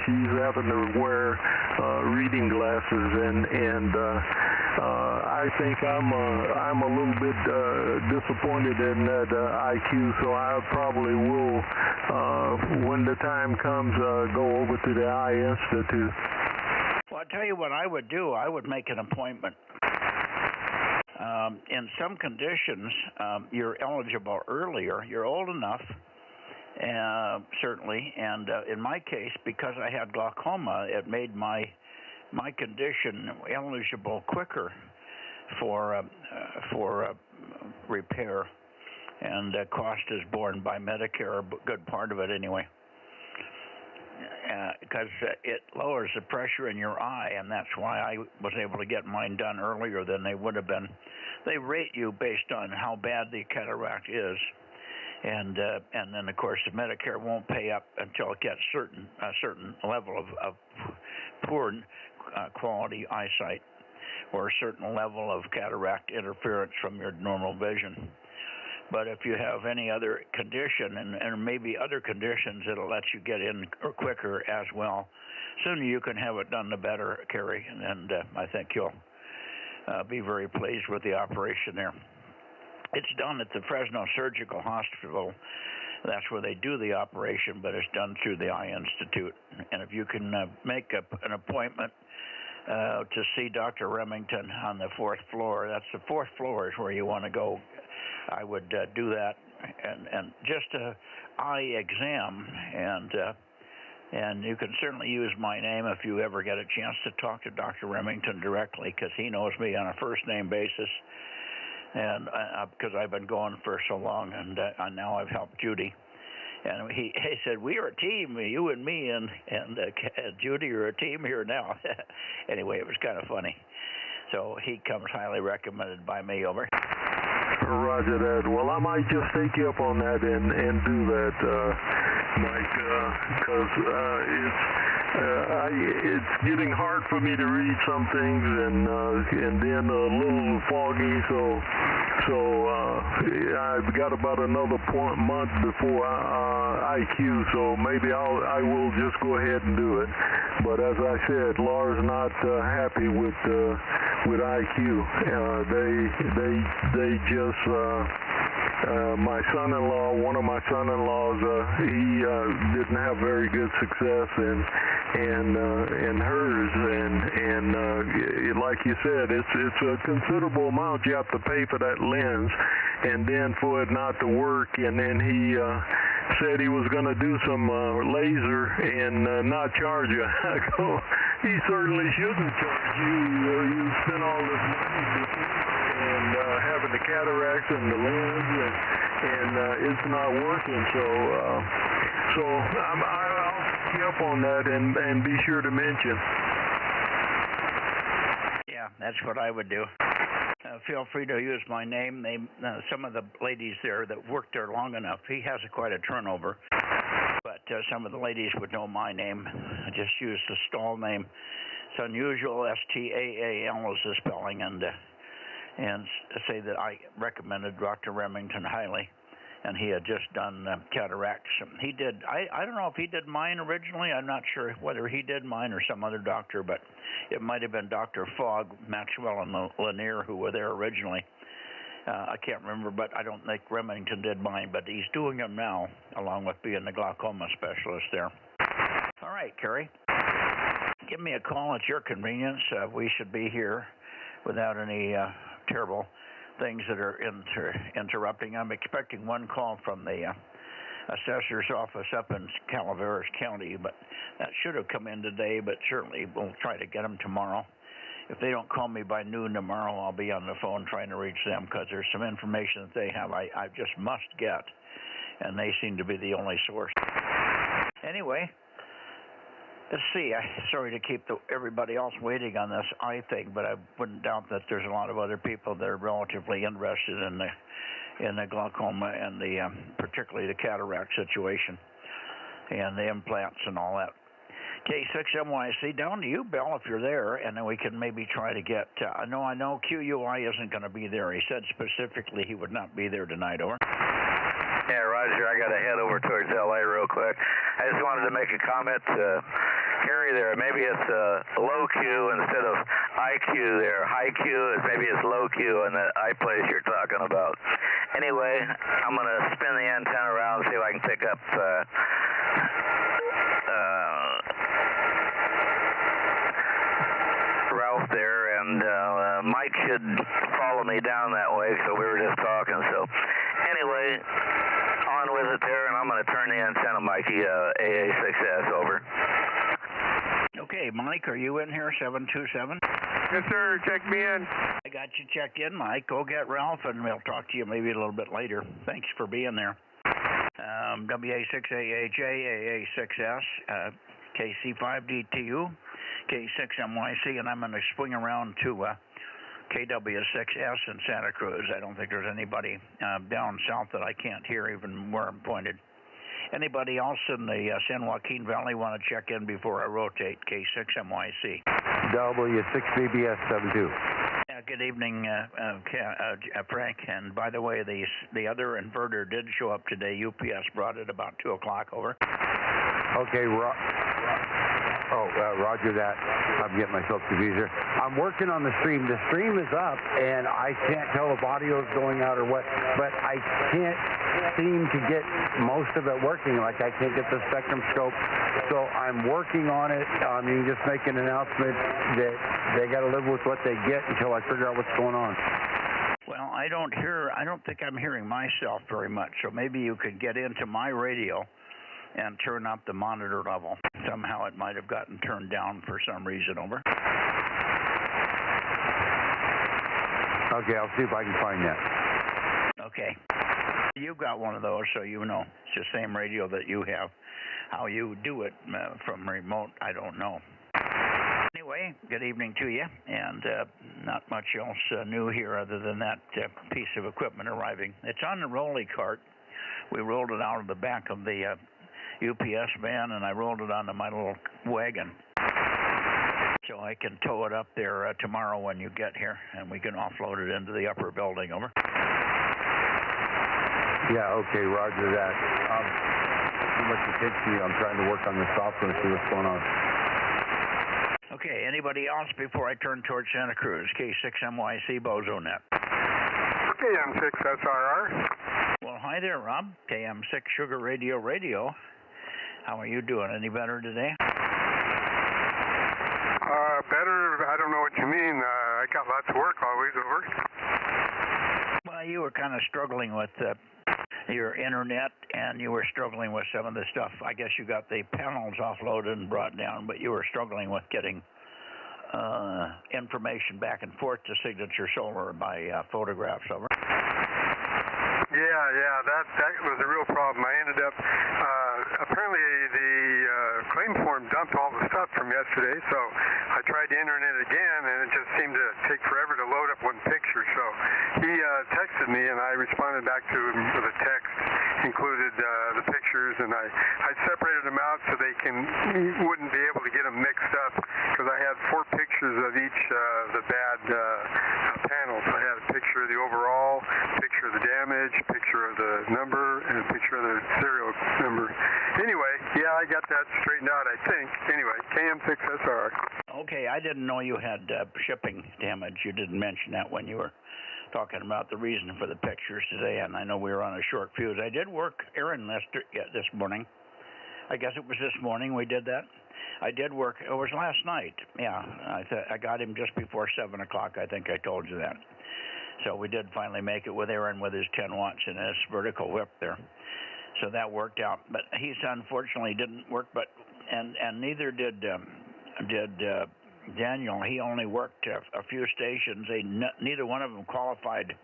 she's having to wear reading glasses, and I think I'm a little bit disappointed in that IQ, so I probably will, when the time comes, go over to the Eye Institute. Well, I'll tell you what I would do. I would make an appointment. In some conditions, you're eligible earlier. You're old enough, certainly, and in my case, because I had glaucoma, it made my condition eligible quicker for repair, and cost is borne by Medicare, a good part of it anyway, because it lowers the pressure in your eye, and that's why I was able to get mine done earlier than they would have been. They rate you based on how bad the cataract is, and then of course the Medicare won't pay up until it gets a certain level of poor quality eyesight, or a certain level of cataract interference from your normal vision. But if you have any other condition, and maybe other conditions, it'll let you get in quicker as well. Sooner you can have it done, the better, Kerry, and I think you'll be very pleased with the operation there. It's done at the Fresno Surgical Hospital. That's where they do the operation, but it's done through the Eye Institute. And if you can make an appointment to see Dr. Remington on the 4th floor, that's the 4th floor is where you want to go. I would do that, and just an eye exam, and you can certainly use my name if you ever get a chance to talk to Dr. Remington directly, because he knows me on a first-name basis, and because I've been going for so long, and now I've helped Judy. And he said, we are a team, you and me, and Judy are a team here now. Anyway, it was kind of funny. So he comes highly recommended by me over. Roger that. Well, I might just take you up on that and do that, Mike, because it's getting hard for me to read some things, and then a little foggy, so I've got about another month before IQ, so maybe I will just go ahead and do it. But as I said, Laura's not happy with IQ. They just my son-in-law, one of my son-in-laws, he didn't have very good success in hers, and like you said, it's a considerable amount you have to pay for that lens, and then for it not to work, and then he said he was going to do some laser and not charge you. I go, he certainly shouldn't charge you. You spent all this money and having the cataracts and the lens, and it's not working. So I'll pick you up on that and be sure to mention. Yeah, that's what I would do. Feel free to use my name. Some of the ladies there that worked there long enough, he has quite a turnover, but some of the ladies would know my name. I just use the stall name. It's unusual, S-T-A-A-L is the spelling, and say that I recommended Dr. Remington highly, and he had just done cataracts. He did, I don't know if he did mine originally. I'm not sure whether he did mine or some other doctor, but it might have been Dr. Fogg, Maxwell, and Lanier who were there originally. I can't remember, but I don't think Remington did mine, but he's doing them now, along with being the glaucoma specialist there. All right, Kerry, give me a call at your convenience. We should be here without any terrible things that are interrupting. I'm expecting one call from the assessor's office up in Calaveras County, but that should have come in today, but certainly we'll try to get them tomorrow. If they don't call me by noon tomorrow, I'll be on the phone trying to reach them, because there's some information that they have I just must get, and they seem to be the only source. Anyway, let's see. Sorry to keep everybody else waiting on this eye thing, but I wouldn't doubt that there's a lot of other people that are relatively interested in the glaucoma and particularly the cataract situation and the implants and all that. K6MYC, down to you, Bill, if you're there, and then we can maybe try to get. I know QUI isn't going to be there. He said specifically he would not be there tonight. Over. Yeah, Roger. I got to head over towards LA real quick. I just wanted to make a comment. carry there. Maybe it's low Q instead of IQ there. High Q is maybe it's low Q in the I place you're talking about. Anyway, I'm going to spin the antenna around and see if I can pick up Ralph there, and Mike should follow me down that way, so we were just talking. So anyway, on with it there, and I'm going to turn the antenna, Mikey, AA6S, over. Okay, Mike, are you in here, 727? Yes, sir. Check me in. I got you checked in, Mike. Go get Ralph, and we'll talk to you maybe a little bit later. Thanks for being there. WA6AAJ, AA6S, KC5DTU, K6MYC, and I'm going to swing around to KW6S in Santa Cruz. I don't think there's anybody down south that I can't hear, even where I'm pointed. Anybody else in the San Joaquin Valley want to check in before I rotate? K6MYC. W6BBS72. Good evening, Frank. And by the way, the other inverter did show up today. UPS brought it about 2 o'clock, over. Okay, roger that. I'm getting myself confused here. I'm working on the stream. The stream is up, and I can't tell if audio is going out or what, but I can't seem to get most of it working. Like, I can't get the spectrum scope. So I'm working on it. I mean, just make an announcement that they got to live with what they get until I figure out what's going on. Well, I don't think I'm hearing myself very much, so maybe you could get into my radio and turn up the monitor level. Somehow it might have gotten turned down for some reason, over. Okay, I'll see if I can find that. Okay. You've got one of those, so you know. It's the same radio that you have. How you do it from remote, I don't know. Anyway, good evening to you, and not much else new here other than that piece of equipment arriving. It's on the rolly cart. We rolled it out of the back of the UPS van, and I rolled it onto my little wagon. So I can tow it up there tomorrow when you get here, and we can offload it into the upper building, over. Yeah, okay, roger that. Too much attention here. I'm trying to work on the software and see what's going on. Okay, anybody else before I turn towards Santa Cruz? K6MYC, Bozo Net. KM6SRR. Well, hi there, Rob. KM6 Sugar Radio. How are you doing? Any better today? Better? I don't know what you mean. I got lots of work always, over. Well, you were kind of struggling with your internet, and you were struggling with some of the stuff. I guess you got the panels offloaded and brought down, but you were struggling with getting information back and forth to Signature Solar by photographs, over. Yeah, that was a real problem. I ended up, apparently the claim form dumped all the stuff from yesterday, so I tried to enter it again, and it just seemed to take forever to load up one picture. So he texted me, and I responded back to him with a text, included the pictures, and I separated them out so he wouldn't be able to get them mixed up, because I had 4 pictures of each the bad panels. I had a picture of the overall, picture of the damage, picture of the number, and a picture of the serial number. Anyway, yeah, I got that straightened out, I think. Anyway, KM6SR. Okay, I didn't know you had shipping damage. You didn't mention that when you were talking about the reason for the pictures today, and I know we were on a short fuse. I did work errand this morning. I guess it was this morning we did that. I did work. It was last night. Yeah, I got him just before 7 o'clock. I think I told you that. So we did finally make it with Aaron with his 10 watts and his vertical whip there. So that worked out. But he's unfortunately didn't work. And neither did Daniel. He only worked a few stations. Neither one of them qualified.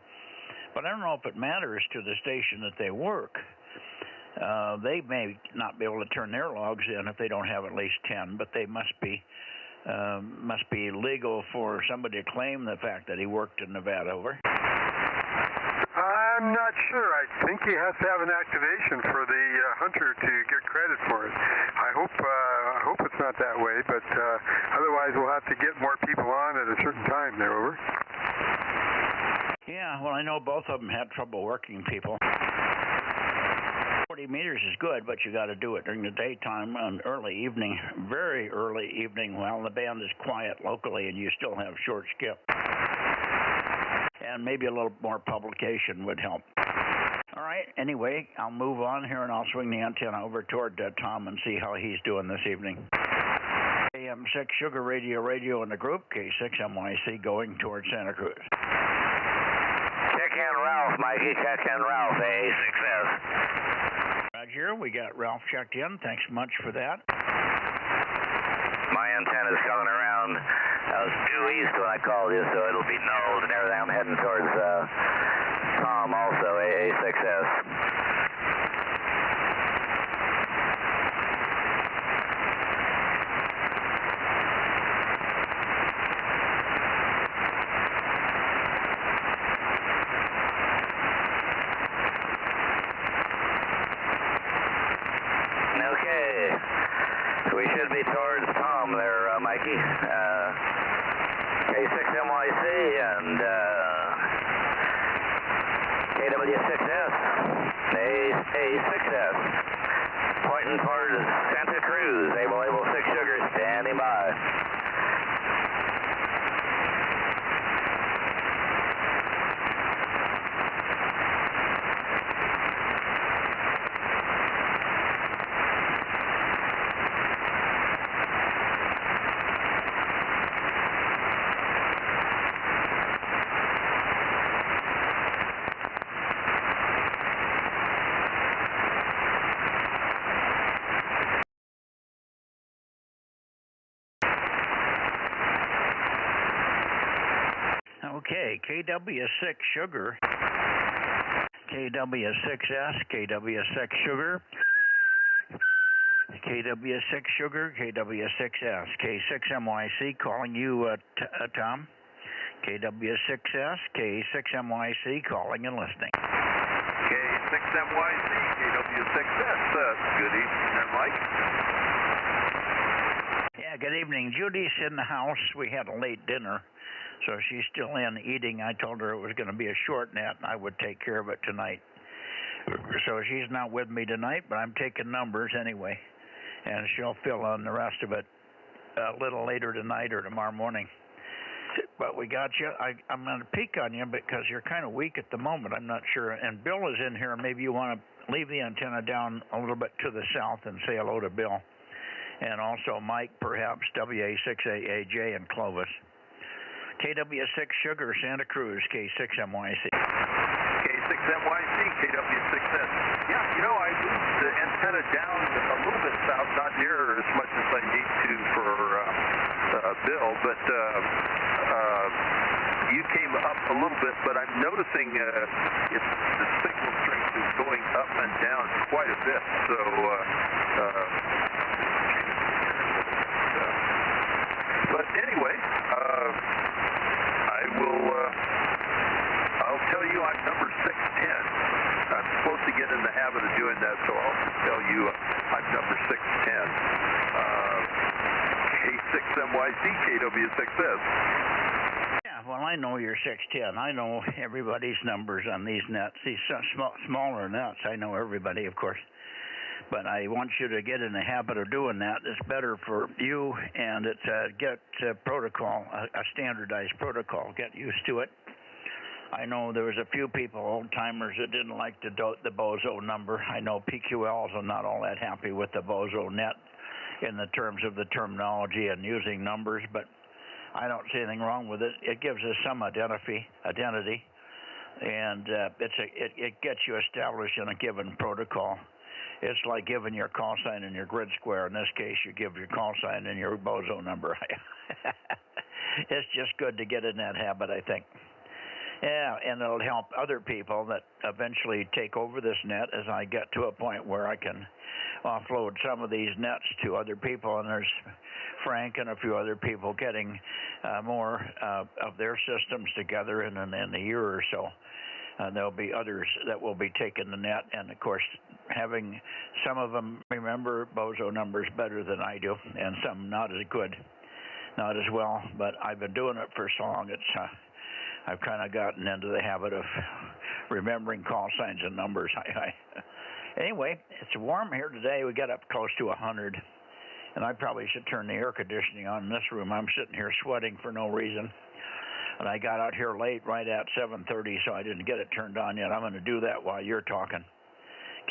But I don't know if it matters to the station that they work. They may not be able to turn their logs in if they don't have at least 10, but they must be legal for somebody to claim the fact that he worked in Nevada, over. I'm not sure. I think he has to have an activation for the hunter to get credit for it. I hope it's not that way, but otherwise we'll have to get more people on at a certain time there, over. Yeah, well, I know both of them had trouble working people. 40 meters is good, but you got to do it during the daytime and early evening, very early evening, while the band is quiet locally and you still have short skip. And maybe a little more publication would help. All right, anyway, I'll move on here and I'll swing the antenna over toward Tom and see how he's doing this evening. AM6 Sugar Radio in the group, K6MYC going towards Santa Cruz. Check in Ralph, Mikey. Check in Ralph, AA6S. Roger, we got Ralph checked in. Thanks much for that. My antenna's coming around. I was due east when I called you, so it'll be nose and everything. I'm heading towards Tom also, AA6S. Okay. We should be towards Tom there, Mikey. K6MYC and KW6S, A6S, pointing towards Santa Cruz, Able 6 Sugar, standing by. Okay, KW6 Sugar, KW6S, KW6 Sugar, KW6 Sugar, KW6S, K6MYC calling you, Tom. KW6S, K6MYC calling and listening. K6MYC, KW6S, good evening there, Mike. Yeah, good evening. Judy's in the house. We had a late dinner. So she's still in eating. I told her it was going to be a short net and I would take care of it tonight. So she's not with me tonight, but I'm taking numbers anyway. And she'll fill in the rest of it a little later tonight or tomorrow morning. But we got you. I'm going to peek on you because you're kind of weak at the moment. I'm not sure. And Bill is in here. Maybe you want to leave the antenna down a little bit to the south and say hello to Bill. And also Mike, perhaps, WA6AAJ and Clovis. KW6 Sugar, Santa Cruz, K6MYC. K6MYC, KW6S. Yeah, you know, I moved the antenna down a little bit south, not near as much as I need to for Bill, but you came up a little bit, but I'm noticing the signal strength is going up and down quite a bit, so but anyway, I'll tell you I'm number 610. I'm supposed to get in the habit of doing that, so I'll tell you I'm number 610. K6MYC, KW6S. Yeah, well, I know you're 610. I know everybody's numbers on these nets. These smaller nets, I know everybody, of course. But I want you to get in the habit of doing that. It's better for you, and it's a protocol, a standardized protocol. Get used to it. I know there was a few people, old-timers, that didn't like the Bozo number. I know PQLs are not all that happy with the Bozo Net in the terms of the terminology and using numbers, but I don't see anything wrong with it. It gives us some identity, and it gets you established in a given protocol. It's like giving your call sign and your grid square. In this case, you give your call sign and your Bozo number. It's just good to get in that habit, I think. Yeah, and it'll help other people that eventually take over this net as I get to a point where I can offload some of these nets to other people. And there's Frank and a few other people getting more of their systems together in a year or so. There'll be others that will be taking the net, and of course having some of them remember Bozo numbers better than I do, and some not as good, not as well. But I've been doing it for so long, I've kind of gotten into the habit of remembering call signs and numbers. Anyway, it's warm here today. We got up close to 100. And I probably should turn the air conditioning on in this room. I'm sitting here sweating for no reason. And I got out here late, right at 7:30, so I didn't get it turned on yet. I'm going to do that while you're talking.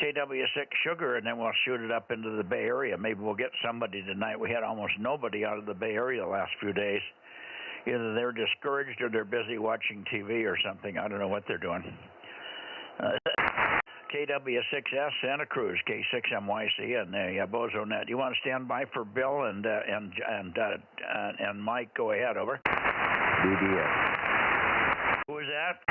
KW6 Sugar, and then we'll shoot it up into the Bay Area. Maybe we'll get somebody tonight. We had almost nobody out of the Bay Area the last few days. Either they're discouraged or they're busy watching TV or something. I don't know what they're doing. KW6S Santa Cruz, K6MYC, and the Bozo Net. You want to stand by for Bill and Mike? Go ahead. Over. DBS. Who is that?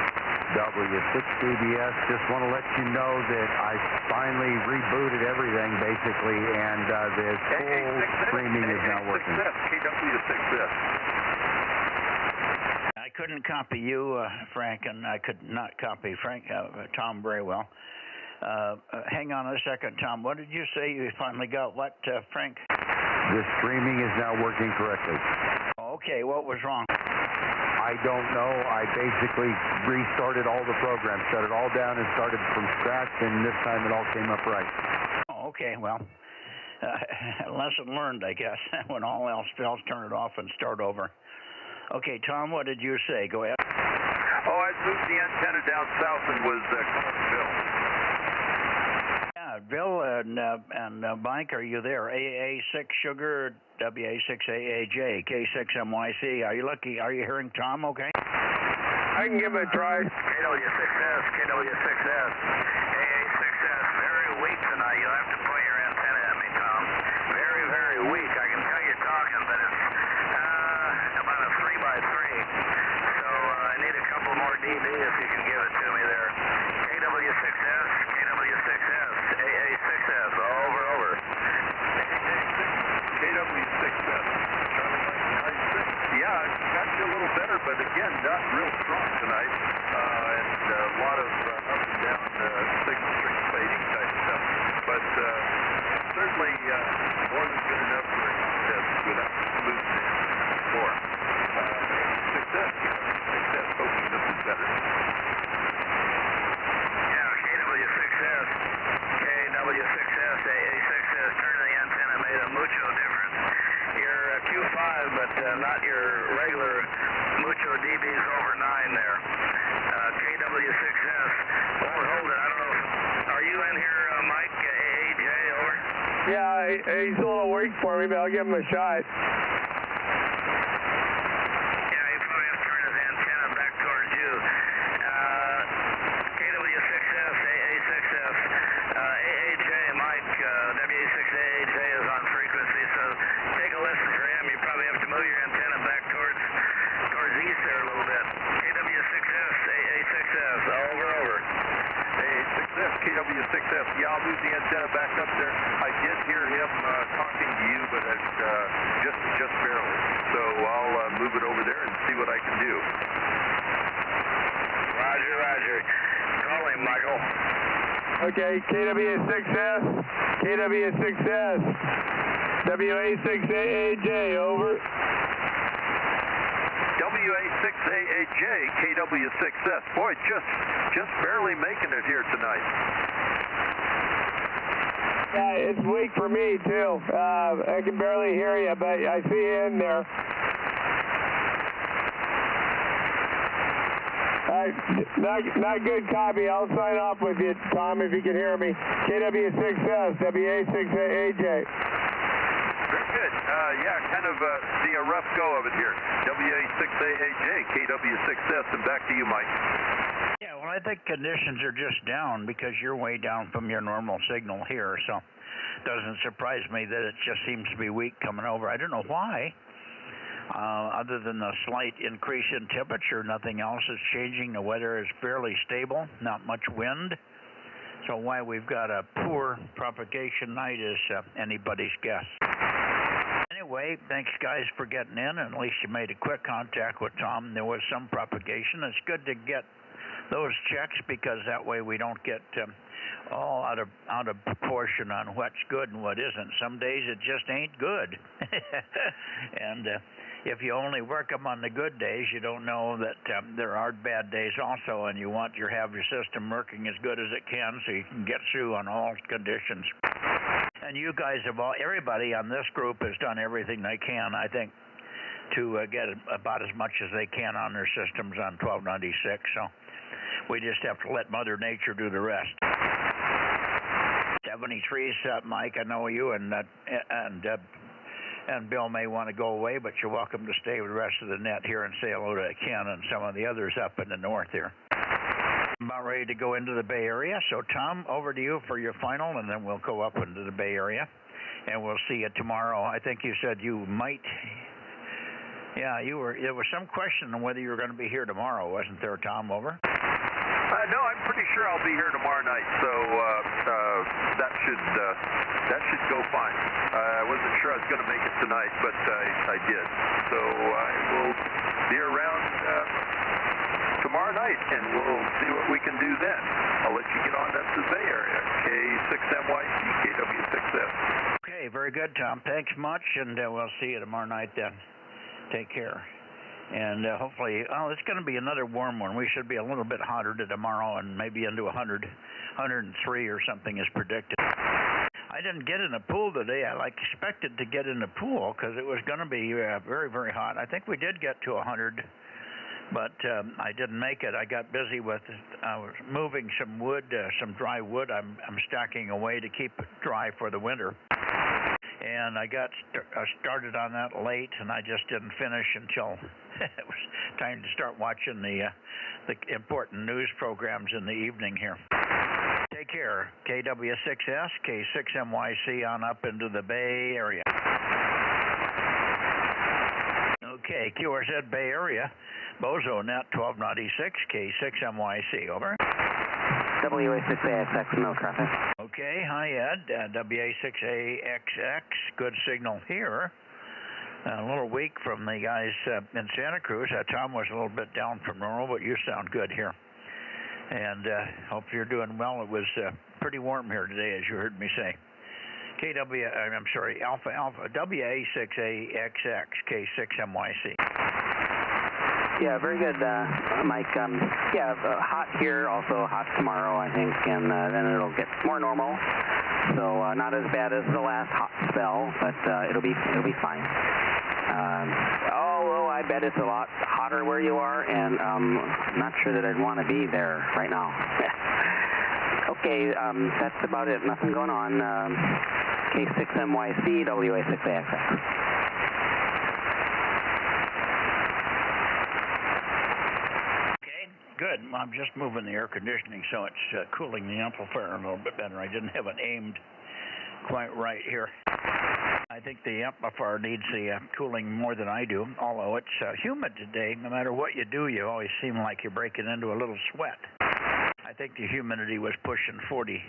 W6DBS. Just want to let you know that I finally rebooted everything, basically, and the full streaming is now working. KW6S. I couldn't copy you, Frank, and I could not copy Tom very well. Hang on a second, Tom. What did you say you finally got? What, Frank? The streaming is now working correctly. Okay, what was wrong? I don't know. I basically restarted all the programs, shut it all down, and started from scratch, and this time it all came up right. Oh, okay, well, lesson learned, I guess. When all else fails, turn it off and start over. Okay, Tom, what did you say? Go ahead. Oh, I moved the antenna down south and was calling Bill. Yeah, Bill and Mike, are you there? AA6 Sugar, WA6AAJ, K6MYC. Are you lucky? Are you hearing Tom okay? I can give it a try. KW6S, KW6S, AA6S, very weak tonight. You'll have to point your antenna at me, Tom. Very, very weak. I can tell you're talking, but it's about a 3x3. So I need a couple more dB if you can give it to me there. KW6S, KW6S, AA6S, over. KW6S. Yeah, it got you a little better, but again, not real strong tonight. And a lot of up and down signal string fading type stuff. But certainly more than good enough for a contest without losing more. Success. Hoping this is better. Yeah, KW6S, KW6S, AA6S, turning the antenna made a mucho difference. Your Q5, but not your regular mucho dBs over 9 there. KW6S, hold it. I don't know if, are you in here, Mike, AAJ, over? Yeah, he's a little weak for me, but I'll give him a shot. Yeah, he probably has to turn his antenna back towards you. KW6S, AA6S, AAJ, Mike, WA6AAJ is on frequency, so take a listen for him. You probably have to move your antenna back towards east there a little bit. KW6S, AA6S, over. AA6S, KW6S. Yeah, I'll move the antenna back up there. I did hear him talking to you, but just barely. So I'll move it over there and see what I can do. Roger. Call him, Michael. Okay, KW6S, KW6S, WA6AAJ, over. WA6AAJ, KW6S. Boy, just barely making it here tonight. Yeah, it's weak for me, too. I can barely hear you, but I see you in there. Not good copy. I'll sign off with you, Tom, if you can hear me. KW6S, WA6AAJ. Very good. Yeah, kind of see a rough go of it here. WA6AAJ, KW6S, and back to you, Mike. Yeah, well, I think conditions are just down because you're way down from your normal signal here, so it doesn't surprise me that it just seems to be weak coming over. I don't know why. Other than a slight increase in temperature, nothing else is changing. The weather is fairly stable, not much wind. So why we've got a poor propagation night is anybody's guess. Anyway, thanks guys for getting in, and at least you made a quick contact with Tom. There was some propagation. It's good to get those checks, because that way we don't get all out of proportion on what's good and what isn't. Some days it just ain't good. And if you only work them on the good days, you don't know that there are bad days also, and you want to have your system working as good as it can so you can get through on all conditions. And you guys everybody on this group has done everything they can, I think, to get about as much as they can on their systems on 1296. So we just have to let Mother Nature do the rest. 73's Mike, I know you, and Bill may want to go away, but you're welcome to stay with the rest of the net here and say hello to Ken and some of the others up in the north here. About ready to go into the Bay Area, so Tom, over to you for your final, and then we'll go up into the Bay Area, and we'll see you tomorrow. I think you said you might. Yeah, there was some question on whether you were going to be here tomorrow, wasn't there, Tom? Over. No, I'm pretty sure I'll be here tomorrow night, so that should go fine. I wasn't sure I was going to make it tonight, but I did. So I will be around tomorrow night, and we'll see what we can do then. I'll let you get on up to the Bay Area, K6MYC, KW6S. Okay, very good, Tom. Thanks much, and we'll see you tomorrow night then. Take care. And hopefully, it's going to be another warm one. We should be a little bit hotter tomorrow, and maybe into 100, 103 or something is predicted. I didn't get in the pool today. I expected to get in the pool because it was going to be very, very hot. I think we did get to 100, but I didn't make it. I got busy with I was moving some wood, some dry wood. I'm stacking away to keep it dry for the winter. And I got started on that late, and I just didn't finish until it was time to start watching the important news programs in the evening here. Take care. KW6S, K6MYC on up into the Bay Area. Okay, QRZ Bay Area, Bozo Net 1296, K6MYC, over. WA6AXX, no traffic. Okay, hi Ed, WA6AXX, good signal here. A little weak from the guys in Santa Cruz. Tom was a little bit down from normal, but you sound good here. And hope you're doing well. It was pretty warm here today, as you heard me say. Alpha, WA6AXX, K6MYC. Yeah, very good, Mike. Hot here, also hot tomorrow, I think, and then it'll get more normal. So not as bad as the last hot spell, but it'll be fine. Although I bet it's a lot hotter where you are, and not sure that I'd want to be there right now. Okay, that's about it. Nothing going on. K6MYC, WA6AXX. Good. I'm just moving the air conditioning so it's cooling the amplifier a little bit better. I didn't have it aimed quite right here. I think the amplifier needs the cooling more than I do, although it's humid today. No matter what you do, you always seem like you're breaking into a little sweat. I think the humidity was pushing 40%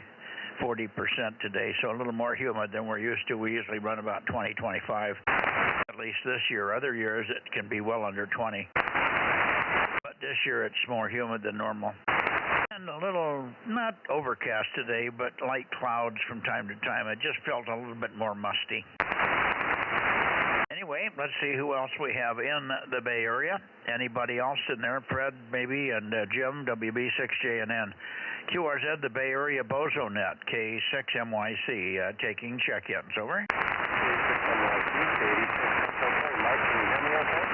today, so a little more humid than we're used to. We usually run about 20, 25, at least this year. Other years it can be well under 20. This year it's more humid than normal. And a little, not overcast today, but light clouds from time to time. It just felt a little bit more musty. Anyway, let's see who else we have in the Bay Area. Anybody else in there? Fred, maybe, and Jim, WB6JNN. QRZ, the Bay Area, Bozo Net, K6MYC, taking check-ins. Over. K6MYC, Mike, can you hear me okay?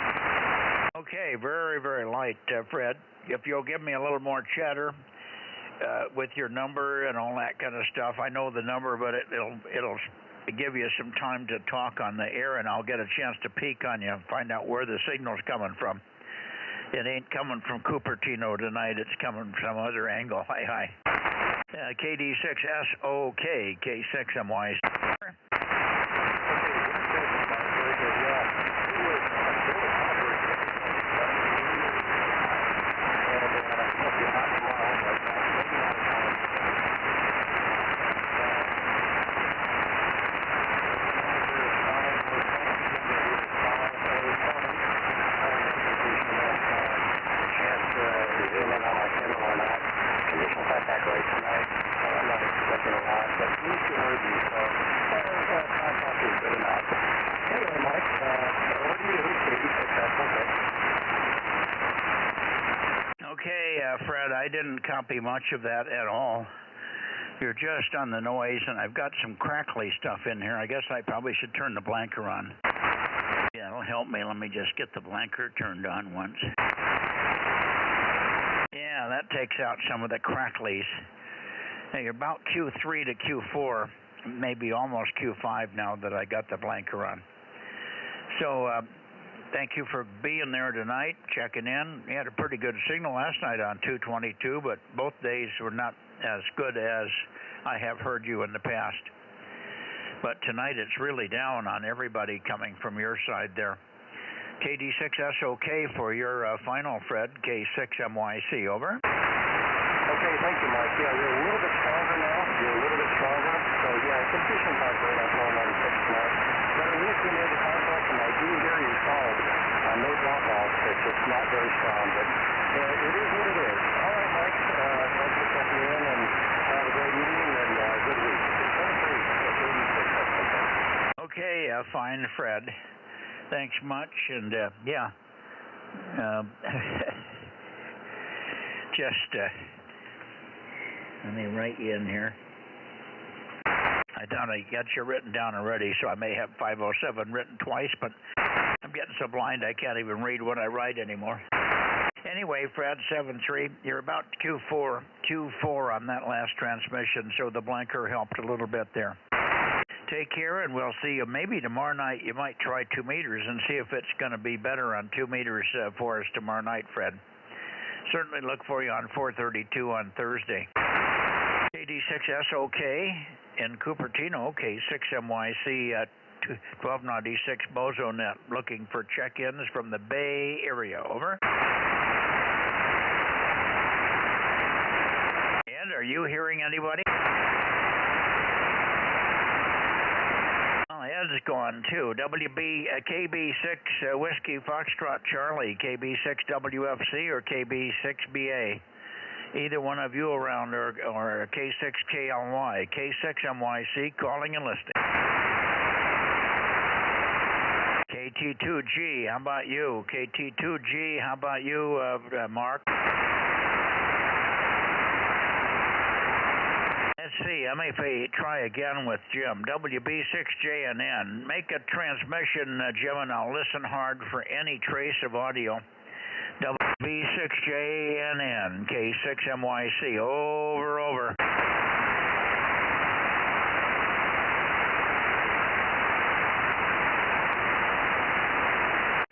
Okay, very, very light, Fred. If you'll give me a little more chatter with your number and all that kind of stuff. I know the number, but it'll give you some time to talk on the air, and I'll get a chance to peek on you and find out where the signal's coming from. It ain't coming from Cupertino tonight. It's coming from some other angle. Hi. KD6SOK, K6MY. Fred, I didn't copy much of that at all. You're just on the noise, and I've got some crackly stuff in here. I guess I probably should turn the blanker on. Yeah, it'll help me. Let me just get the blanker turned on once. Yeah, that takes out some of the cracklies. Now, you're about Q3 to Q4, maybe almost Q5 now that I got the blanker on. So, thank you for being there tonight, checking in. You had a pretty good signal last night on 222, but both days were not as good as I have heard you in the past. But tonight it's really down on everybody coming from your side there. KD6SOK for your final, Fred. K6MYC, over. Okay, thank you, Mike. Yeah, you're a little bit stronger now. You're a little bit stronger. So, yeah, it's increasing heart rate on 496 tonight. But at least we made the contact, and I do hear you called. No drop off. It's just not very strong, but it is what it is. All right, Mike. Thanks for checking in, and have a great evening and good week. 23. Okay, fine, Fred. Thanks much, and yeah. Just let me write you in here. I thought I got you written down already, so I may have 507 written twice, but I'm getting so blind I can't even read what I write anymore. Anyway, Fred, 7-3, you're about Q4 on that last transmission, so the blanker helped a little bit there. Take care, and we'll see you. Maybe tomorrow night you might try 2 meters and see if it's going to be better on 2 meters for us tomorrow night, Fred. Certainly look for you on 432 on Thursday. KD6SOK in Cupertino, K6MYC at 1296 Bozo Net, looking for check-ins from the Bay Area, over. And are you hearing anybody? Ed's gone too. KB6 Whiskey Foxtrot Charlie, KB6 WFC or KB6BA. Either one of you around, or K6KLY. K6MYC calling and listening. KT2G, how about you? KT2G, how about you, Mark? Let's see, I may try again with Jim. WB6JNN. Make a transmission, Jim, and I'll listen hard for any trace of audio. WB6JNN, K6MYC. Over.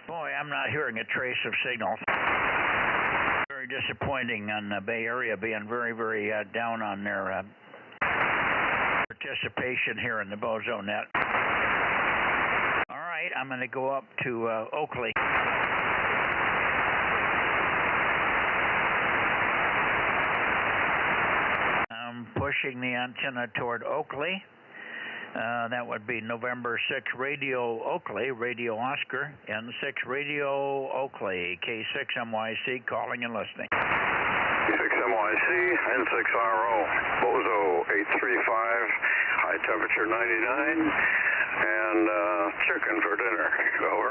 Boy, I'm not hearing a trace of signal. Very disappointing on the Bay Area being very, very down on their participation here in the Bozo Net. All right, I'm going to go up to Oakley. I'm pushing the antenna toward Oakley. That would be November 6 Radio Oakley, Radio Oscar, N6 Radio Oakley, K6MYC calling and listening. K6MYC, N6RO, Bozo 835, high temperature 99, and chicken for dinner, over.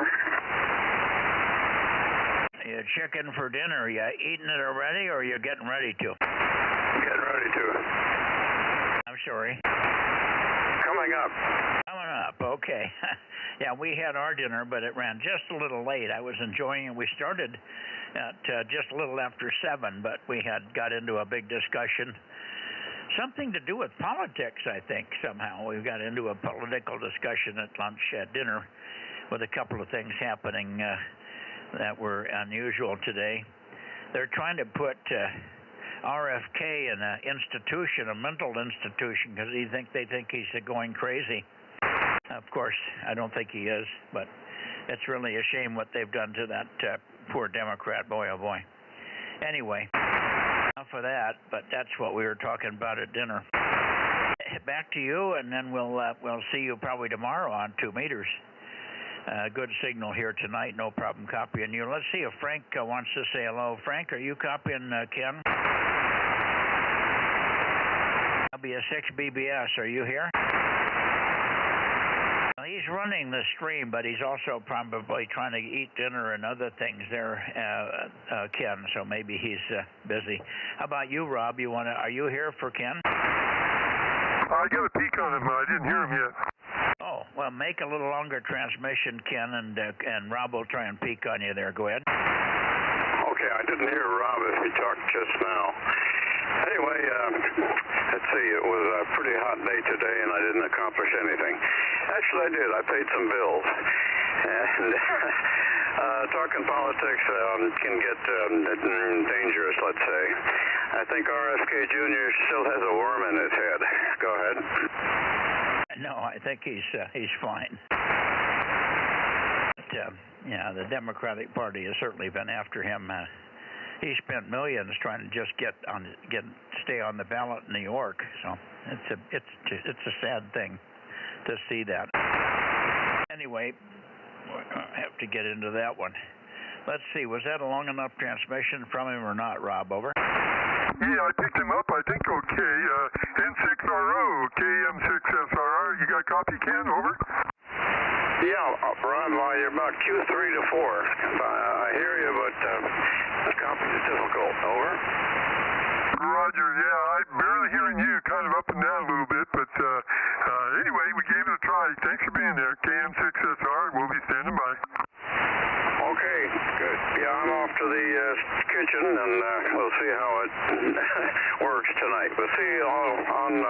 You chicken for dinner, you eating it already or you getting ready to? Getting ready to. I'm sorry. Coming up, okay. Yeah, we had our dinner, but it ran just a little late. I was enjoying it. We started at just a little after 7, but we had got into a big discussion. Something to do with politics, I think, somehow. We got into a political discussion at lunch, at dinner, with a couple of things happening that were unusual today. They're trying to put RFK in an institution, a mental institution, because they think he's going crazy. Of course, I don't think he is, but it's really a shame what they've done to that poor Democrat. Boy, oh boy. Anyway, enough of that, but that's what we were talking about at dinner. Back to you, and then we'll see you probably tomorrow on 2 meters. Good signal here tonight, no problem copying you. Let's see if Frank wants to say hello. Frank, are you copying Ken? W6BBS, are you here? Well, he He's running the stream, but he's also probably trying to eat dinner and other things there, Ken. So maybe he's busy. How about you, Rob? Are you here for Ken? I got a peek on him. I didn't hear him yet. Oh, well, make a little longer transmission, Ken, and Rob will try and peek on you there. Go ahead. Okay, I didn't hear Rob as he talked just now. Anyway, let's see, it was a pretty hot day today and I didn't accomplish anything. Actually, I did. I paid some bills. And talking politics can get dangerous, let's say. I think RFK Jr. still has a worm in his head. Go ahead. No, I think he's fine. But, yeah, the Democratic Party has certainly been after him. He spent millions trying to just stay on the ballot in New York. So it's a sad thing to see that. Anyway, I have to get into that one. Let's see, was that a long enough transmission from him or not, Rob? Over. Yeah, I picked him up, I think, okay. N6RO, KM6SRR. You got a copy, Ken? Over? Yeah, Rob, you're about Q3 to 4. I hear you, but the copy is difficult. Over? Roger, yeah, I'm barely hearing you, kind of up and down a little bit, but anyway, we gave it a try. Thanks for being there. KM6SR, we'll be standing by. Okay, good. Yeah, I'm off to the kitchen, and we'll see how it works tonight. We'll see you all on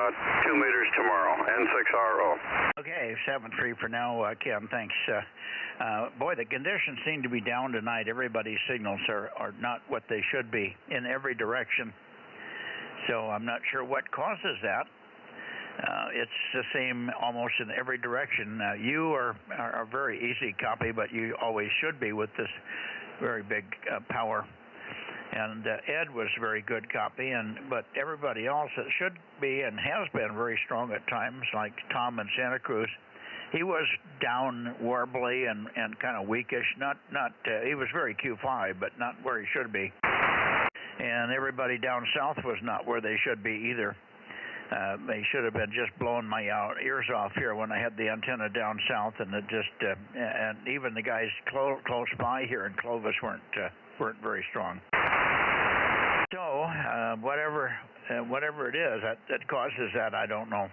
2 meters tomorrow, N6RO. Okay, 7-3 for now, Kim. Thanks. Boy, the conditions seem to be down tonight. Everybody's signals are not what they should be in every direction. So I'm not sure what causes that. It's the same almost in every direction. You are a very easy copy, but you always should be with this very big power. And Ed was very good copy, but everybody else that should be and has been very strong at times, like Tom in Santa Cruz, he was down warbly and kind of weakish. He was very Q5, but not where he should be. And everybody down south was not where they should be either. They should have been just blowing my ears off here when I had the antenna down south, and it just and even the guys close by here in Clovis weren't very strong. So whatever it is that causes that, I don't know.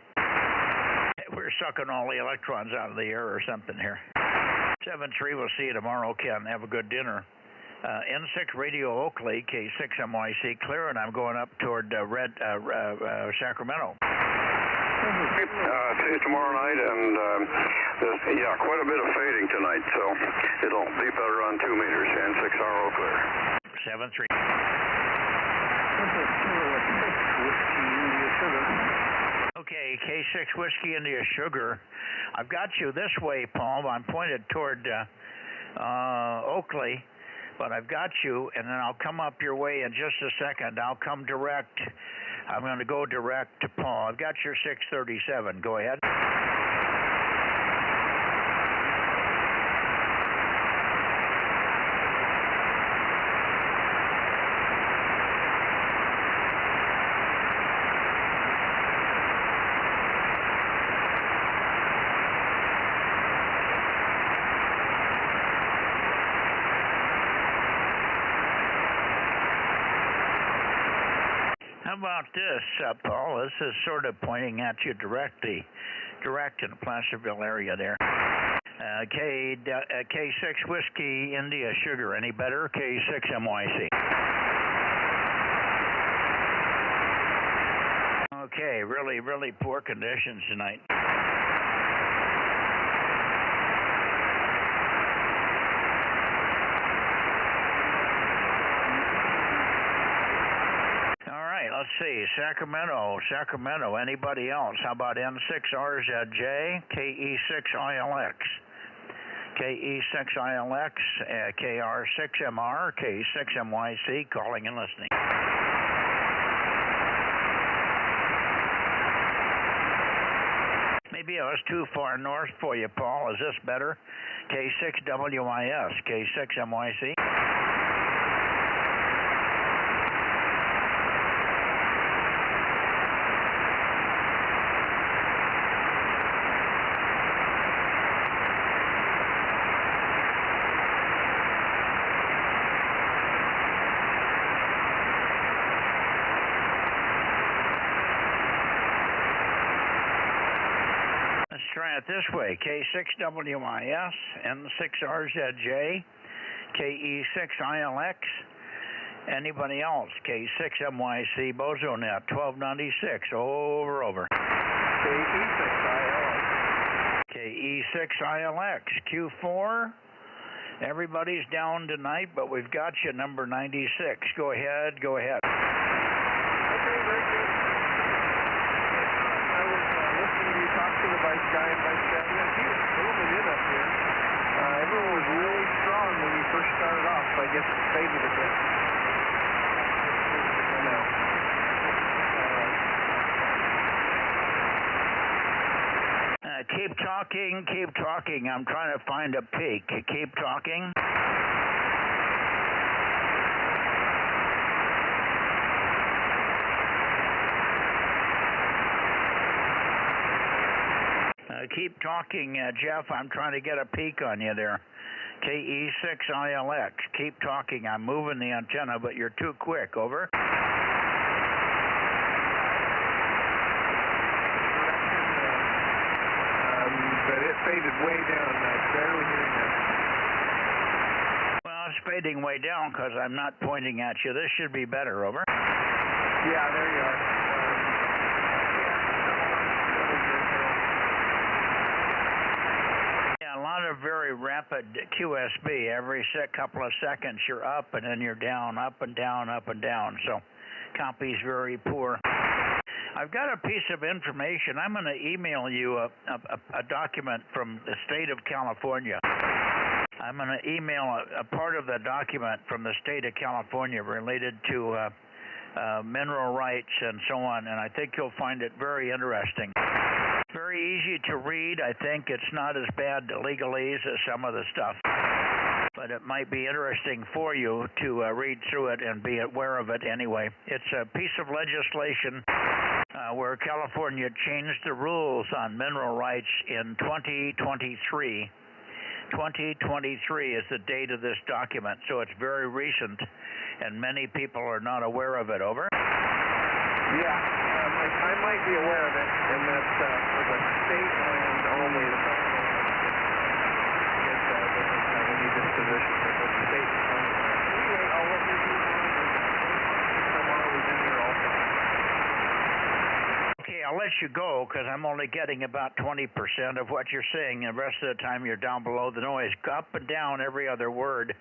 We're sucking all the electrons out of the air or something here. 7-3. We'll see you tomorrow, Ken. Have a good dinner. N6 Radio Oakley, K6MYC, clear, and I'm going up toward Sacramento. See you tomorrow night, and there's quite a bit of fading tonight, so it'll be better on 2 meters, N6RO clear. 7-3. Okay, K6 Whiskey India Sugar. I've got you this way, Paul. I'm pointed toward Oakley. But I've got you, and then I'll come up your way in just a second. I'll come direct. I'm going to go direct to Paul. I've got your 637. Go ahead. How about this, Paul? This is sort of pointing at you direct in the Placerville area there. K6 Whiskey India Sugar. Any better? K6MYC. Okay, really, really poor conditions tonight. Let's see, Sacramento, anybody else? How about N6RZJ, KE6ILX, KE6ILX, KR6MR, K6MYC, calling and listening. Maybe I was too far north for you, Paul. Is this better? K6WIS, K6MYC. try it this way. K6WIS, N6RZJ, KE6ILX. Anybody else? K6MYC, Bozo Net, 1296, over. KE6ILX. KE6ILX, Q4. Everybody's down tonight, but we've got you, number 96. Go ahead. Okay, very good. I was listening to you talk to the vice guy, and vice guy, he was filling in up here. Everyone was really strong when you first started off, so I guess it faded a bit. Keep talking. I'm trying to find a peak. Keep talking. Keep talking, Jeff. I'm trying to get a peak on you there. KE6ILX. Keep talking. I'm moving the antenna, but you're too quick. Over. But it faded way down. I barely hearing that. Well, it's fading way down because I'm not pointing at you. This should be better. Over. Yeah, there you are. A lot of very rapid QSB. Every couple of seconds you're up and then you're down, up and down, up and down. So copy's very poor. I've got a piece of information. I'm going to email you a document from the state of California. I'm going to email a part of the document from the state of California related to mineral rights and so on, and I think you'll find it very interesting. Very easy to read. I think it's not as bad legalese as some of the stuff, but it might be interesting for you to read through it and be aware of it anyway. It's a piece of legislation where California changed the rules on mineral rights in 2023. 2023 is the date of this document, so it's very recent, and many people are not aware of it. Over. Yeah, I might be aware of it, and that for the state land only, the federal doesn't have any disposition for the state land. Anyway, I'll let you move on. Tomorrow was in here also. Okay, I'll let you go because I'm only getting about 20% of what you're saying, and the rest of the time you're down below the noise, up and down every other word.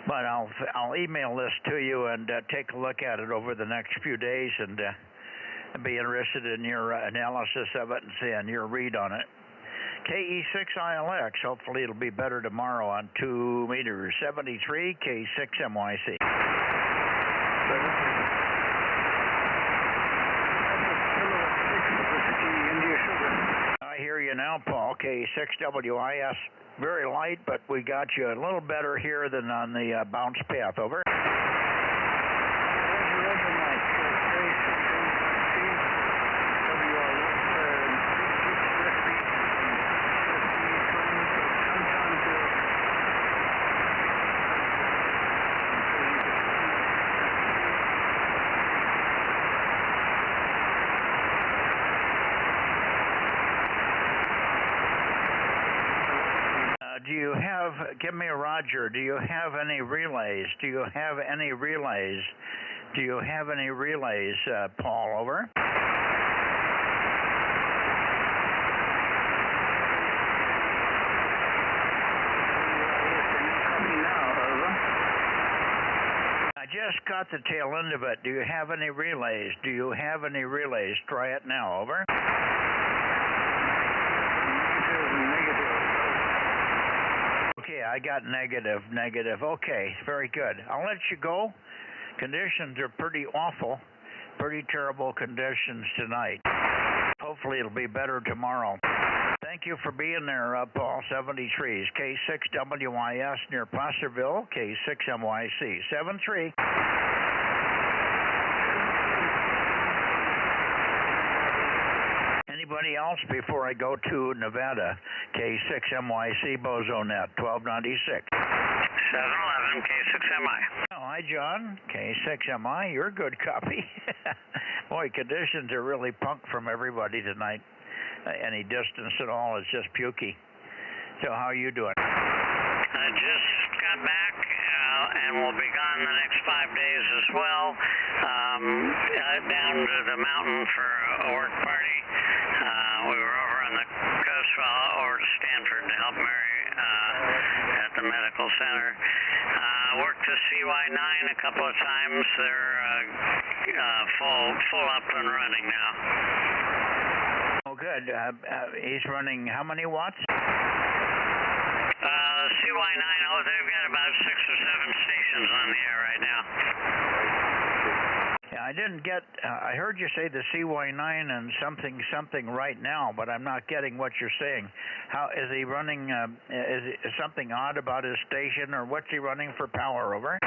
But I'll email this to you and take a look at it over the next few days and be interested in your analysis of it and seeing your read on it. KE6ILX, hopefully it'll be better tomorrow on 2 meters. 73, K6MYC. I hear you now, Paul. K6WIS. Very light, but we got you a little better here than on the bounce path. Over. Do you have, give me a Roger, do you have any relays? Do you have any relays? Do you have any relays, Paul? Over. I just got the tail end of it. Do you have any relays? Do you have any relays? Try it now. Over. Okay, I got negative. Okay, very good. I'll let you go. Conditions are pretty awful, pretty terrible conditions tonight. Hopefully it'll be better tomorrow. Thank you for being there, Paul. 73s, K6WIS near Placerville, K6MYC. 73. Anybody else before I go to Nevada? K6MYC, Bozo Net, 1296. 711 K6MI. Oh, hi, John. K6MI, you're a good copy. Boy, conditions are really punk from everybody tonight. any distance at all. It's just pukey. So how are you doing? I just got back and will be gone the next 5 days as well. Down to the mountain for a work party. We were over on the coast, over to Stanford to help Mary at the medical center. Worked the CY9 a couple of times. They're full up and running now. Oh, good. He's running how many watts? CY9, they've got about 6 or 7 stations on the air right now. Yeah, I didn't get, I heard you say the CY9 and something right now, but I'm not getting what you're saying. How is he running, is something odd about his station, or what's he running for power, over?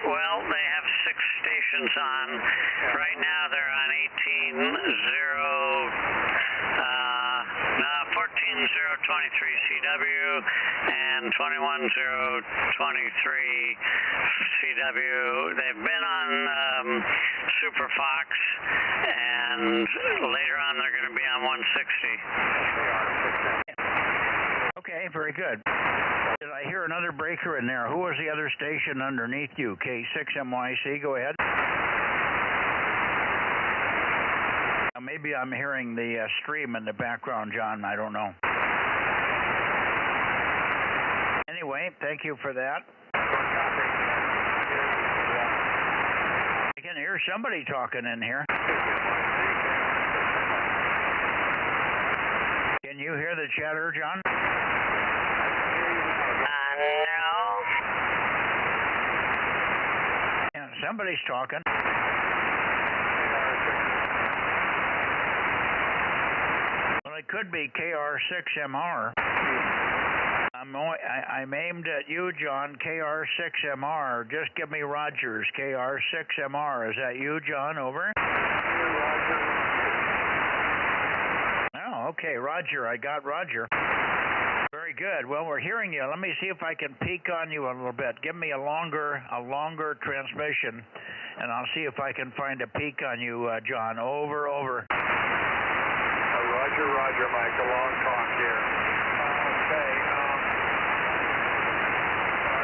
Well, they have 6 stations on. Right now they're on 14023 CW and 21023 CW. They've been on Super Fox, and later on they're going to be on 160. Okay, very good. Did I hear another breaker in there? Who was the other station underneath you? K6MYC, go ahead. Maybe I'm hearing the stream in the background, John. I don't know. Anyway, thank you for that. I can hear somebody talking in here. Can you hear the chatter, John? No. Yeah, somebody's talking. Well, it could be KR6MR. I'm aimed at you, John. KR6MR. Just give me Rogers. KR6MR. Is that you, John? Over. Oh, okay, Roger. I got Roger. Very good. Well, we're hearing you. Let me see if I can peek on you a little bit. Give me a longer transmission, and I'll see if I can find a peek on you, John. Over. Roger, Mike. A long talk here. Okay.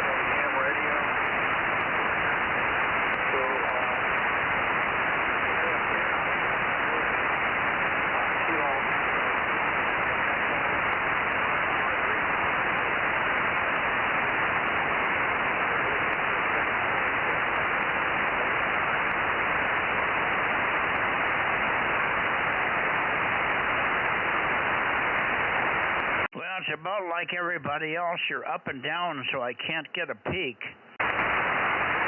AM radio. So, It's about like everybody else. You're up and down, so I can't get a peek.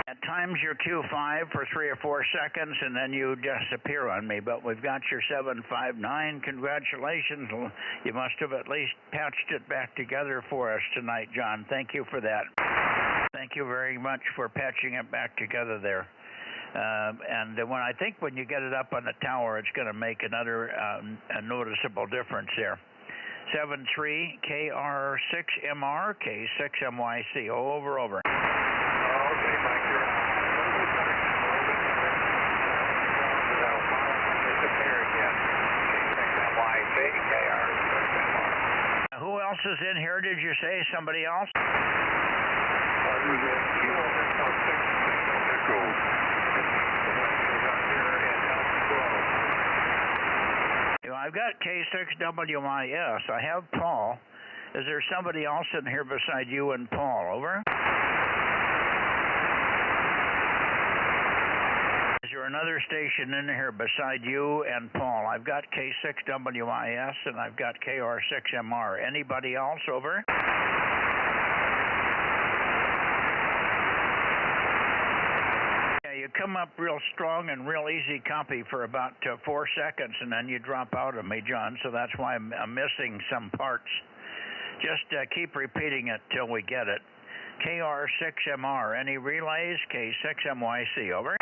At times you're Q5 for 3 or 4 seconds, and then you disappear on me. But we've got your 759. Congratulations. You must have at least patched it back together for us tonight, John. Thank you for that. Thank you very much for patching it back together there. And when you get it up on the tower, it's going to make another a noticeable difference there. 73 KR6MR, K6MYC. Over. okay, Mike, you're on. Disappear again. K6MYC, KR6MR. Who else is in here, did you say? Somebody else? I've got K6WIS. I have Paul. Is there somebody else in here beside you and Paul? Over. Is there another station in here beside you and Paul? I've got K6WIS and I've got KR6MR. Anybody else? Over. You come up real strong and real easy copy for about 4 seconds, and then you drop out of me, John, so that's why I'm missing some parts. Just keep repeating it till we get it. KR6MR, any relays? K6MYC, over.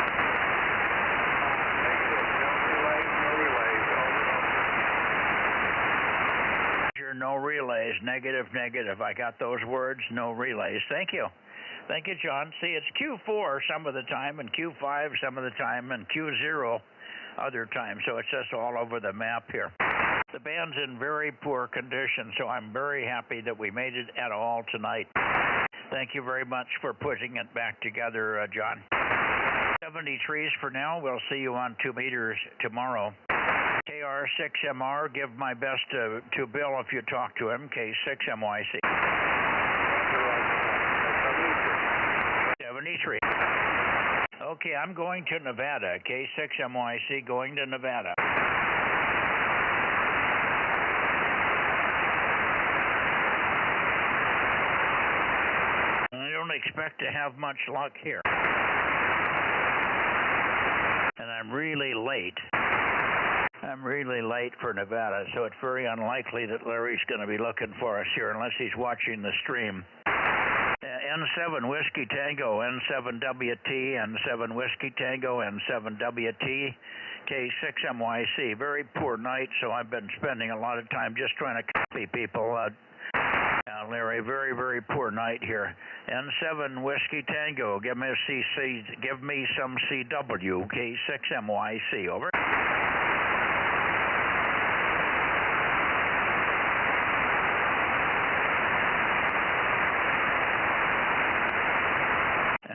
No relays, negative. I got those words, no relays. Thank you. Thank you, John. See, it's Q4 some of the time, and Q5 some of the time, and Q0 other times, so it's just all over the map here. The band's in very poor condition, so I'm very happy that we made it at all tonight. Thank you very much for putting it back together, John. 73s for now. We'll see you on 2 meters tomorrow. KR6MR, give my best to Bill if you talk to him, K6MYC. 73. Okay, I'm going to Nevada, K6MYC going to Nevada. I don't expect to have much luck here. And I'm really late. I'm really late for Nevada, so it's very unlikely that Larry's going to be looking for us here unless he's watching the stream. N7 Whiskey Tango, N7WT, N7 Whiskey Tango, N7WT, K6MYC. Very poor night, so I've been spending a lot of time just trying to copy people. Larry, very, very poor night here. N7 Whiskey Tango, give me some CW, K6MYC, over.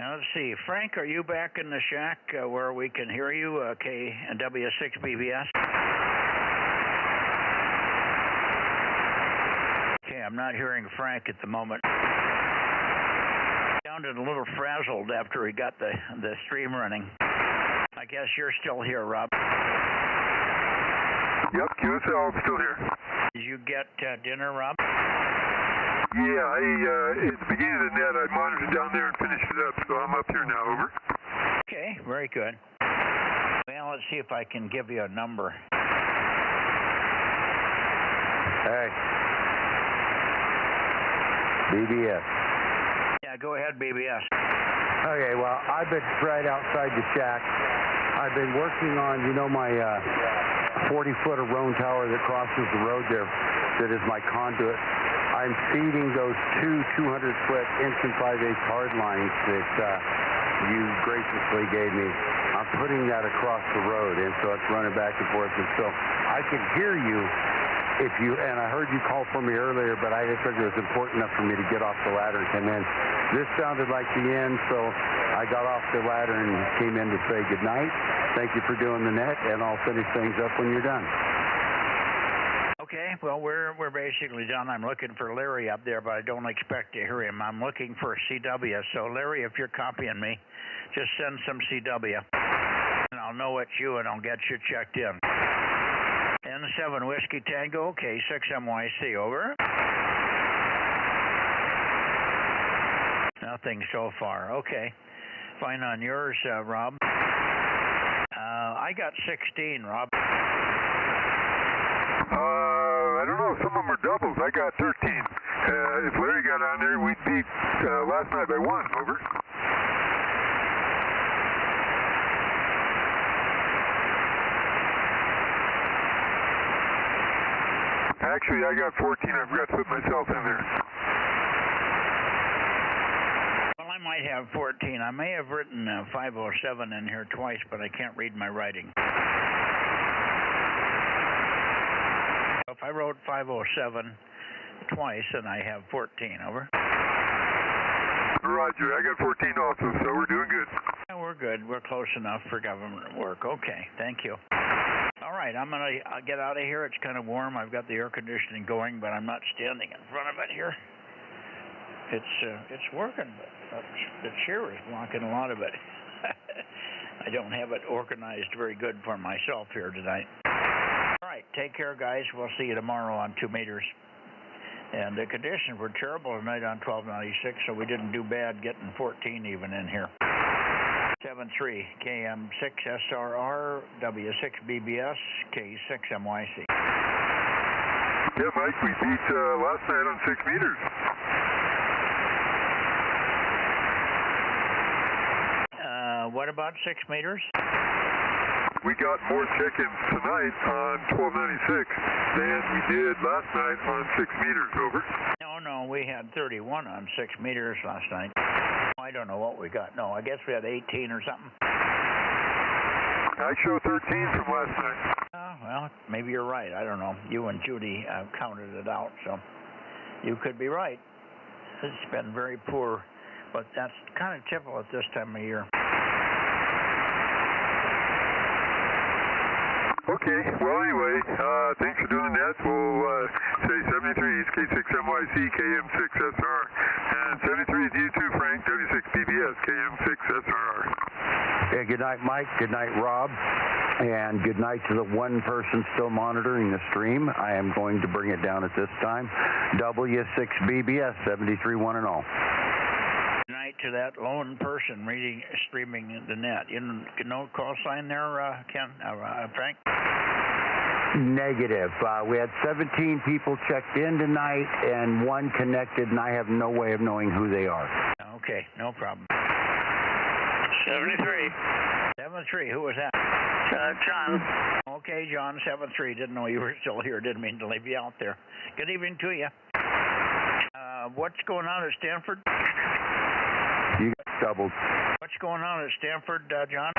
Let's see, Frank, are you back in the shack where we can hear you, KW6BBS? Okay, I'm not hearing Frank at the moment. Sounded a little frazzled after he got the stream running. I guess you're still here, Rob. Yep, QSL, I'm still here. Did you get dinner, Rob? Yeah, at the beginning of the net, I monitored down there and finished it up, so I'm up here now, over. Okay, very good. Well, let's see if I can give you a number. Hey. BBS. Yeah, go ahead, BBS. Okay, well, I've been right outside the shack. I've been working on, my 40-foot of Roan Tower that crosses the road there that is my conduit. I'm feeding those two 200-foot inch and 5/8 hard lines that you graciously gave me. I'm putting that across the road, and so it's running back and forth. And so I can hear you and I heard you call for me earlier, but I just figured it was important enough for me to get off the ladder and come in. This sounded like the end, so I got off the ladder and came in to say goodnight. Thank you for doing the net, and I'll finish things up when you're done. Okay, well, we're basically done. I'm looking for Larry up there, but I don't expect to hear him. I'm looking for CW. So, Larry, if you're copying me, just send some CW. And I'll know it's you, and I'll get you checked in. N7 Whiskey Tango, K6MYC, over. Nothing so far. Okay. Fine on yours, Rob. I got 16, Rob. I don't know. Some of them are doubles. I got 13. If Larry got on there, we'd beat last night by 1. Over. Actually, I got 14. I forgot to put myself in there. Well, I might have 14. I may have written 507 in here twice, but I can't read my writing. If I wrote 507 twice, then I have 14, over. Roger, I got 14 also, so we're doing good. Yeah, we're good. We're close enough for government work. Okay, thank you. All right, I'm going to get out of here. It's kind of warm. I've got the air conditioning going, but I'm not standing in front of it here. It's working, but the chair is blocking a lot of it. I don't have it organized very good for myself here tonight. All right, take care, guys. We'll see you tomorrow on 2 meters. And the conditions were terrible tonight on 1296, so we didn't do bad getting 14 even in here. 73 KM6SRR W6BBS K6MYC. Yeah, Mike, we beat last night on 6 meters. What about 6 meters? We got more check-ins tonight on 1296 than we did last night on 6 meters, over. No, we had 31 on 6 meters last night. I don't know what we got. No, I guess we had 18 or something. I show 13 from last night. Well, maybe you're right. I don't know. You and Judy counted it out, so you could be right. It's been very poor, but that's kind of typical at this time of year. Okay, well anyway, thanks for doing that. We'll say 73 is K6MYC, KM6SR. And 73 is you too, Frank, W6BBS, KM6SRR. Yeah, good night, Mike. Good night, Rob. And good night to the one person still monitoring the stream. I am going to bring it down at this time. W6BBS, 73 1 and all. Good night to that lone person streaming the net. You know call sign there, Ken? Frank? Negative. We had 17 people checked in tonight and one connected, and I have no way of knowing who they are. Okay, no problem. 73. 73, who was that? John. Okay, John, 73. Didn't know you were still here. Didn't mean to leave you out there. Good evening to you. What's going on at Stanford? You got doubled. What's going on at Stanford, John?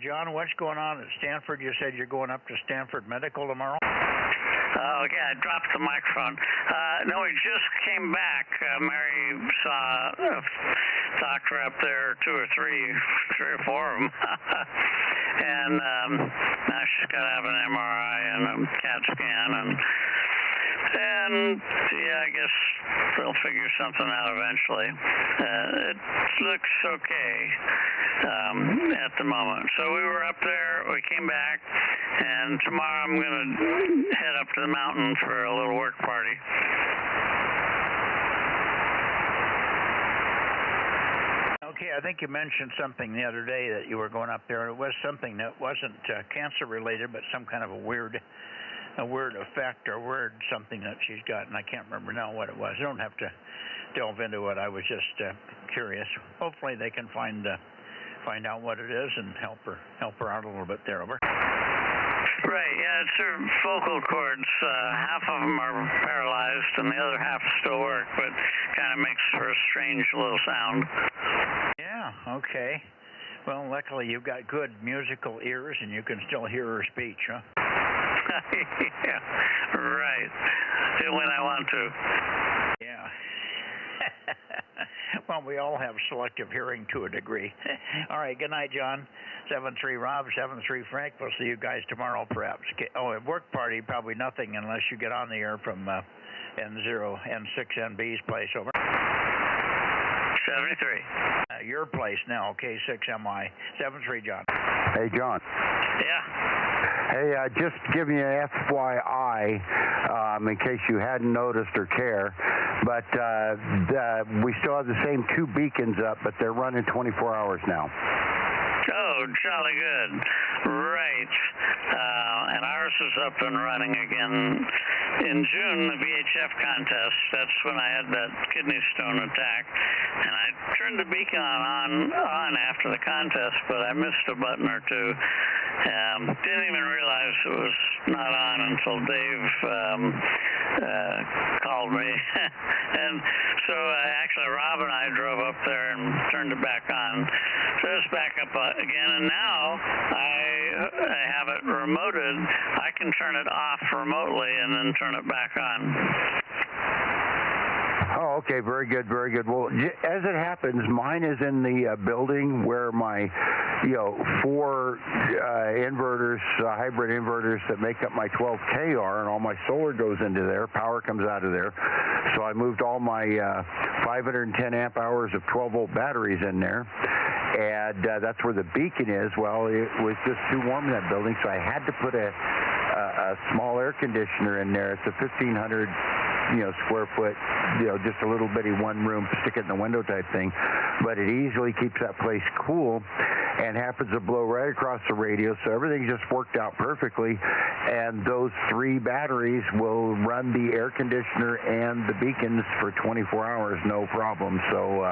John, what's going on at Stanford? You said you're going up to Stanford Medical tomorrow? Okay, I dropped the microphone. No, we just came back. Mary saw a doctor up there, three or four of them. And now she's got to have an MRI and a CAT scan. And yeah, I guess they'll figure something out eventually. It looks okay at the moment. So we were up there, we came back, and tomorrow I'm going to head up to the mountain for a little work party. Okay, I think you mentioned something the other day that you were going up there. It was something that wasn't cancer related, but some kind of a weird effect or weird something that she's got, and I can't remember now what it was. You don't have to delve into it. I was just curious. Hopefully they can find out what it is and help her out a little bit there. Over. Right, yeah, it's her vocal cords. Half of them are paralyzed and the other half still work, but kind of makes for a strange little sound. Yeah, okay. Well, luckily you've got good musical ears and you can still hear her speech, huh? Yeah, right. When I want to. Yeah. Well, we all have selective hearing to a degree. All right, good night, John. 7-3 Rob, 7-3 Frank. We'll see you guys tomorrow, perhaps. Oh, at work party, probably nothing unless you get on the air from N6NB's place. Over. 73. Your place now, K6MI. 7-3, John. Hey, John. Yeah. Hey, just giving you an FYI, in case you hadn't noticed or care, but we still have the same two beacons up, but they're running 24 hours now. Oh, jolly good. Right. And ours is up and running again in June, the VHF contest. That's when I had that kidney stone attack. And I turned the beacon on after the contest, but I missed a button or two. Didn't even realize it was not on until Dave called me. And so actually Rob and I drove up there and turned it back on. So it's back up again, and now I have it remoted. I can turn it off remotely and then turn it back on. Oh, okay, very good, very good. Well, as it happens, mine is in the building where my, 4 inverters, hybrid inverters that make up my 12K are, and all my solar goes into there. Power comes out of there. So I moved all my 510 amp hours of 12-volt batteries in there. And that's where the beacon is. Well, it was just too warm in that building, so I had to put a small air conditioner in there. It's a 1,500 square foot, just a little bitty one room, stick it in the window type thing. But it easily keeps that place cool and happens to blow right across the radio. So everything just worked out perfectly. And those 3 batteries will run the air conditioner and the beacons for 24 hours, no problem. So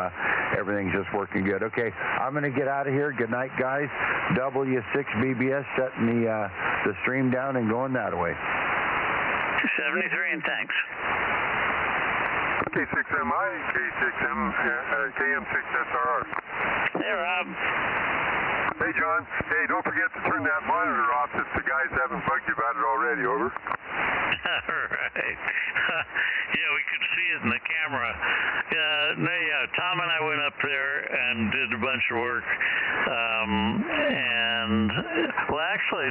everything's just working good. Okay, I'm going to get out of here. Good night, guys. W6BBS shutting the stream down and going that way. 73, and thanks. K6MI, K6M, KM6SRR. Hey, Rob. Hey, John. Hey, don't forget to turn that monitor off if the guys haven't bugged you about it already. Over. All right. Yeah, we could see it in the camera. Tom and I went up there and did a bunch of work. Well, actually,